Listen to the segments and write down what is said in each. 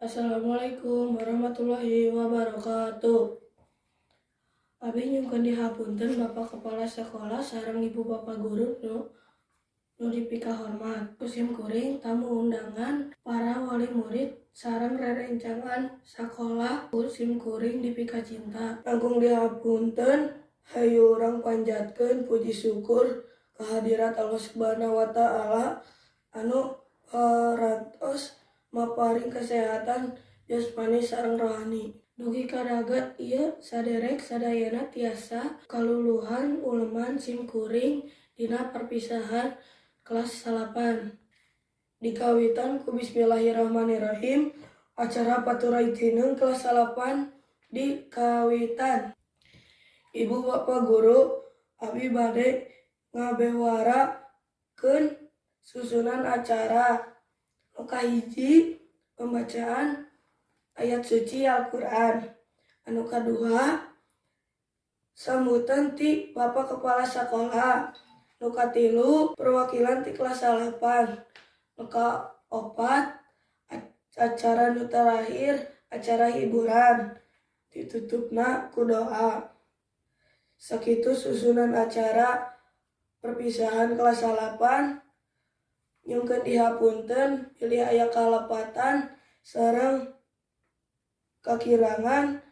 Assalamualaikum warahmatullahi wabarakatuh. Abi nyungkeun dihapunten Bapak Kepala Sekolah sareng Ibu Bapak Guru nu dipika hormat, kusim kuring tamu undangan, para wali murid sareng rerencangan sakolah kusim kuring dipika cinta. Langkung dihapunten hayu urang panjatkeun puji syukur kehadirat Allah Subhanahu wa taala anu rantos maparing kesehatan jasmani sareng rohani. Dugi karagat ieu saderek sadayana tiasa kaluluhan uleman sim kuring dina perpisahan kelas 8. Dikawitan ku bismillahirrahmanirrahim. Acara paturaijineung kelas 8 dikawitan. Ibu Bapak Guru, abi bade ngabewarakeun susunan acara. Nu kahiji pembacaan ayat suci Al-Quran. Anu kadua sambutan ti Bapak Kepala Sekolah. Nu katilu perwakilan ti kelas 8. Nu kaopat acara nu terakhir acara hiburan. Ditutupna ku doa. Sakitu susunan acara perpisahan kelas 8. Nyungkeun dihapunten pilih aya kalepatan sareng kakirangan.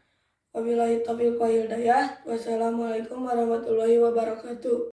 Wabillahi taufiq wal hidayah. Wassalamualaikum warahmatullahi wabarakatuh.